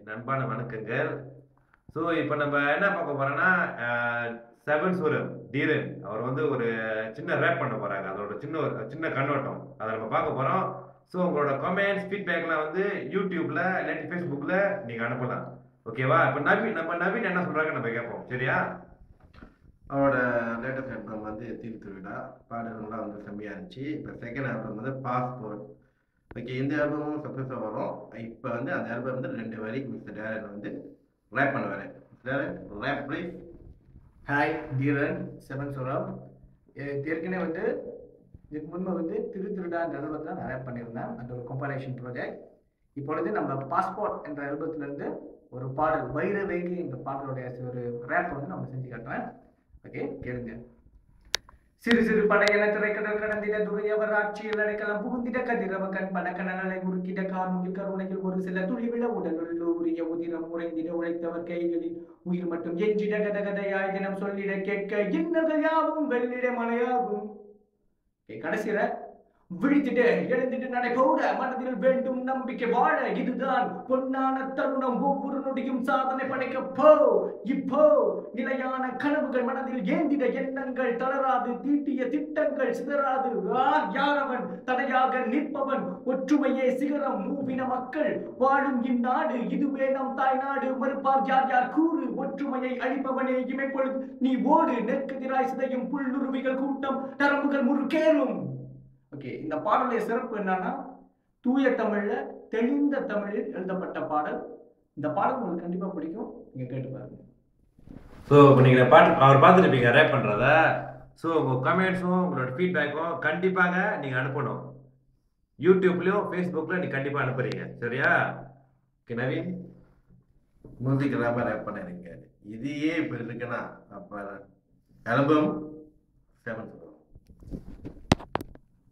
நண்பான வணக்கங்கள். ஸோ இப்போ நம்ம என்ன பார்க்க போறோம்னா செவன் சூரன் தீரன் அவர் வந்து ஒரு சின்ன ரேப் பண்ண போறாங்க. அதோட சின்ன கண்ணோட்டம் அதை நம்ம பார்க்க போறோம். ஸோ உங்களோட கமெண்ட்ஸ் ஃபீட்பேக்லாம் வந்து யூடியூப்ல இல்லாட்டி ஃபேஸ்புக்ல நீங்க அனுப்பலாம். ஓகேவா? இப்போ நவீன் என்ன சொல்றாங்க நம்ம கேட்போம். சரியா? அவரோட லேட்டஸ்ட் ஆல்பம் வந்து திருவிழா பாடல்கள்லாம் வந்து செம்மையாக இருந்துச்சு. இப்போ செகண்ட் ஆல்பம் வந்து பாஸ்போர்ட். ஓகே, இந்த ஆல்பமும் சக்ஸஸாக வரும். இப்போ வந்து அந்த ஆல்பம் வந்து 2 வரி மிஸ்டர் டேரன் வந்து ரேப் பண்ணுவார். Darren rap please. Hi Dheeran seven சுரம். ஏற்கனவே வந்து இதுக்கு முன்பு வந்து திருடா என்ற ஆல்பத்தில் நான் ரேப் பண்ணியிருந்தேன். அது ஒரு கம்பைலேஷன் ப்ராஜெக்ட். இப்பொழுது நம்ம பாஸ்போர்ட் என்ற ஆல்பத்திலிருந்து ஒரு பாடல் வைரவேகி என்ற பாடலுடைய ஒரு ரேப் வந்து நம்ம செஞ்சு காட்டுறேன். ஓகே, கேளுங்க. சிறு சிறு படையென திரைக்கடல் கடந்திட துறையவர் ஆட்சியில் அடைக்கலம் புகுந்திட கதிரவ கண் படக்கணலை முறுக்கிட கார்முகில் கருணையில் ஒரு சில துளிவிட உடலுள்ள உரிய உதிரம் உறைந்திட உழைத்தவர் கைகளில் உயிர் மட்டும் எஞ்சிட கதகதையாய் தினம் சொல்லிட கேட்க இன்னர்கள் யாவும் வெள்ளிட மலையாகும். கடைசியில விழித்திட்டு எழுந்திட்டு நடைபோட மனதில் வேண்டும் நம்பிக்கை வாழ இதுதான் பொன்னான தருணம். ஒவ்வொரு நொடியும் சாதனை படைக்க போ. இப்போ நிலையான கனவுகள் மனதில் ஏந்திட எண்ணங்கள் தளராது தீட்டிய திட்டங்கள் சிதறாது. யாரவன் தடையாக நிற்பவன் ஒற்றுமையே சிகரம் மூவின மக்கள் வாழும் இந்நாடு இதுவே நம் தாய்நாடு. மறுப்பார் யார் யார் கூறு ஒற்றுமையை அழிப்பவனே இமைப்பொழுது நீ ஓடு. நெற்கதிராய் சிதையும் புல்லுருவிகள் கூட்டம் நரம்புகள் முறுக்கேறும். ஓகே, இந்த பாடலுடைய சிறப்பு என்னன்னா தூய தமிழ்ல தெளிந்த தமிழில் எழுதப்பட்ட பாடல். இந்த பாடல் உங்களுக்கு கண்டிப்பா பிடிக்கும், நீங்க கேட்டு பாருங்க. ஸோ இப்போ நீங்கள் அவர் பார்த்துருப்பீங்க ரேப் பண்ணுறத. ஸோ உங்கள் கமெண்ட்ஸும் உங்களோட ஃபீட்பேக்கும் கண்டிப்பாக நீங்கள் அனுப்பணும். யூடியூப்லேயும் ஃபேஸ்புக்கில் நீங்கள் கண்டிப்பாக அனுப்புறீங்க. சரியா? ஓகே நவீன், மியூசிக் இல்லாமல் ரேப் பண்ணிருக்காரு. இதையே இப்போ இருக்குன்னா அப்போ ஆல்பம் செவன் சுரம்.